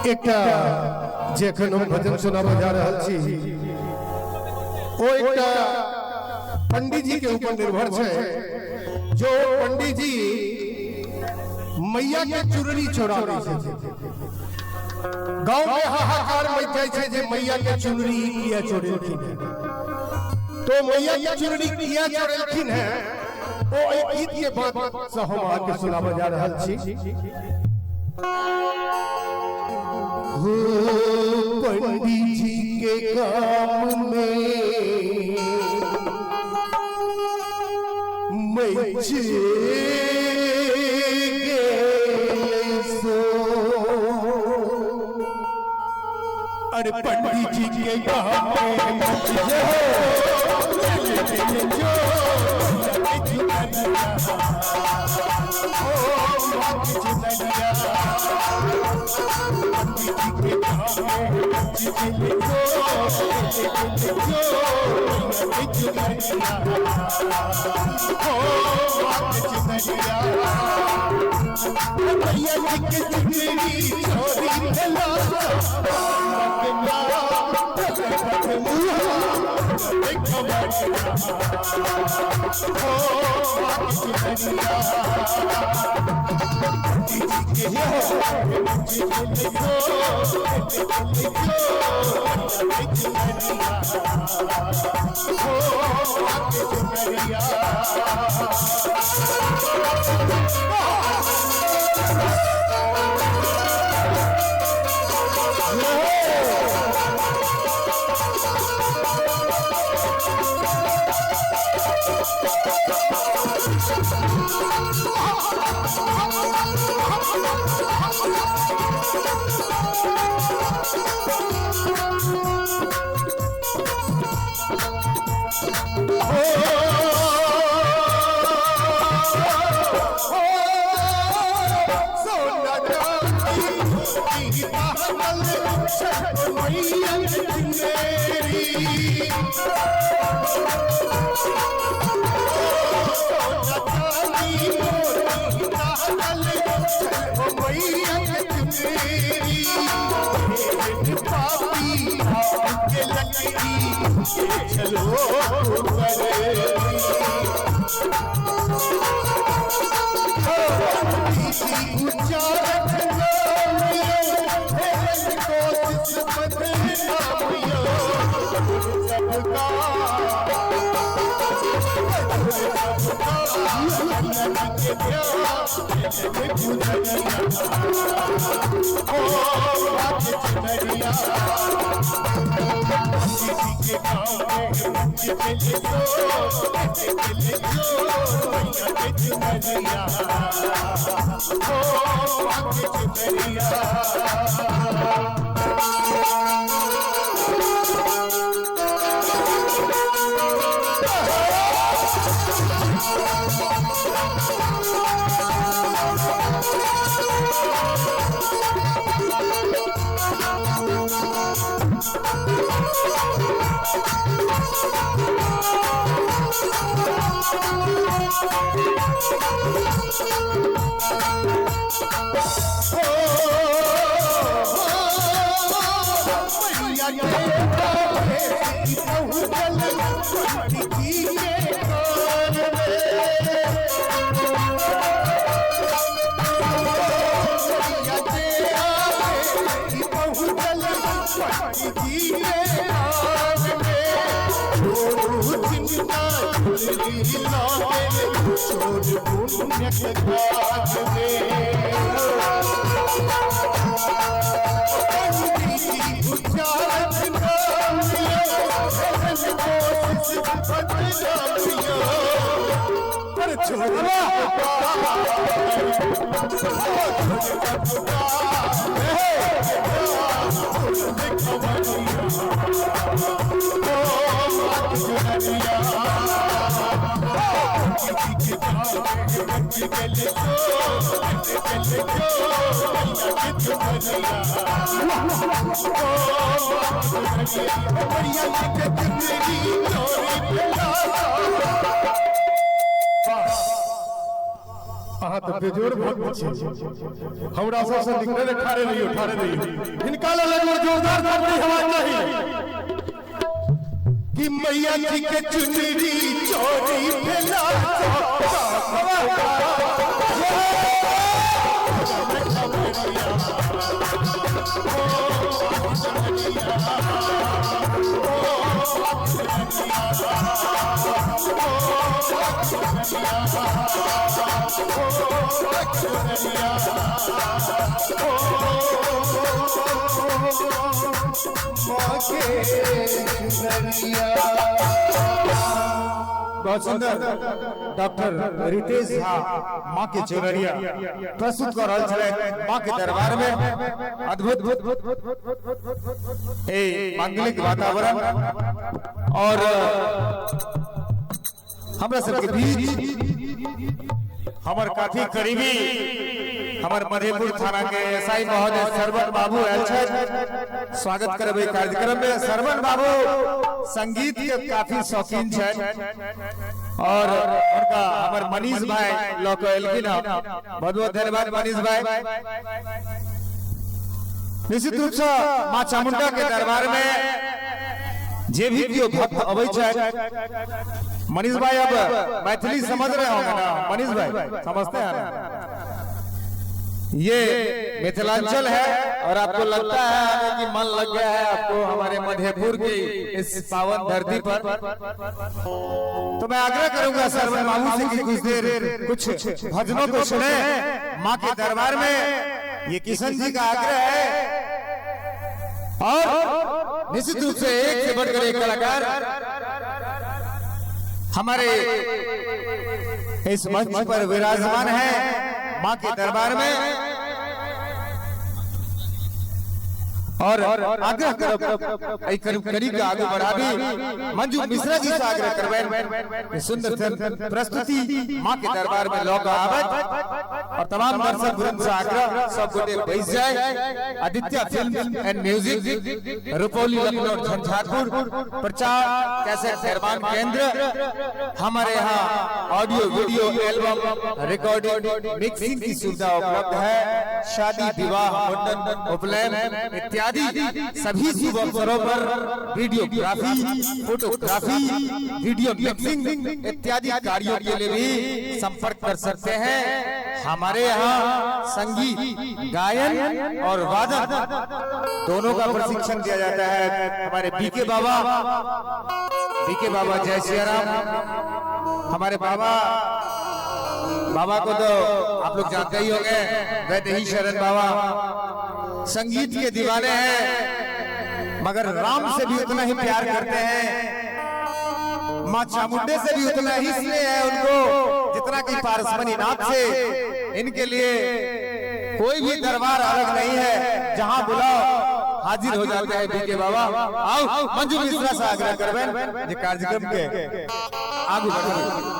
एक जेखन हम भजन सुनाबा जा रहल छी ओ एक पंडित जी के ऊपर निर्भर छे। जो पंडित जी मैया के चुनरी चोरावे छे, गांव में हाहाकार मच जाय छे जे मैया के चुनरी किया चोरेलखिन है। तो मैया के चुनरी किया चोरेलखिन है ओ एक गीत के बात से हम आके सुनाबा जा रहल छी। पंडित जी के काम में अरे पंडित जी के काम में हाँ तो बेजोड़ बहुत पीछे हमरा सबसे निकले ठाड़े रहियो इनका लगे जोरदार थपड़ी हवा चाहिए कि मैया जी के चुनरी चोरी फैला बहुत सुंदर डॉक्टर रितेश झा माँ के चुनरिया प्रस्तुत कर रहल छलै माँ के दरबार में अद्भुत मांगलिक वातावरण और हमरा सबके बीच हमर काफी करीबी हमर मधेपुर थाना के एसआई महोदय सरवन बाबू आयल छथि स्वागत करबै कार्यक्रम में। सरवन बाबू संगीत के काफी शौकीन छथि और उनका हमर मनीष भाई लोक एलखिन बहुत बहुत धन्यवाद मनीष भाई। निश्चित रूप से माँ चामुंडा के दरबार में जे भी भक्त अबै छथि मनीष भाई अब मैथिली समझ रहे होंगे ना मनीष भाई समझते हैं ये मिथिलांचल है और आपको लगता है कि मन लग गया है आपको हमारे मधेपुर की इस पावन धरती पर। तो मैं आग्रह करूंगा सरवन बाबू से कि कुछ देर कुछ भजनों को सुने माँ के दरबार में। ये किशन जी का आग्रह है और निश्चित रूप से एक से बढ़कर एक कलाकार हमारे इस मंच पर विराजमान है माँ के दरबार में और आग्रह करीब आगे बढ़ा भी मंजू मिश्रा जी से आग्रह करवाए सुंदर प्रस्तुति माँ के दरबार में लौक आवत और तमाम दर्शक वृंद से आग्रह सब गोटे बैठ जाए। Aditya film and music Rupauli Lucknow Jhanjharpur प्रचार कैसेट निर्माण केंद्र हमारे यहाँ audio video album recording mixing की सुविधा उपलब्ध है। शादी विवाह मुंडन उपनयन इत्यादि सभी शुभ अवसरों पर वीडियोग्राफी फोटोग्राफी वीडियो मिक्सिंग इत्यादि कार्यों के लिए भी संपर्क कर सकते हैं। हमारे यहाँ संगीत गायन और वादन दोनों का प्रशिक्षण दिया जाता है। हमारे बीके बाबा जय श्री राम हमारे बाबा को तो आप लोग जानते ही होंगे वैदेही शरण बाबा संगीत के दीवाने हैं मगर राम से भी उतना ही प्यार करते हैं माँ चामुंडे से भी उतना ही स्नेह है उनको जितना कि पारसमणि नाथ से। इनके लिए कोई भी दरबार अलग नहीं है जहाँ बुलाओ हाजिर हो जाते हैं बीके बाबा। आओ मंजू मिश्रा से आग्रह करबेन जे कार्यक्रम के आगू बढ़ाओ।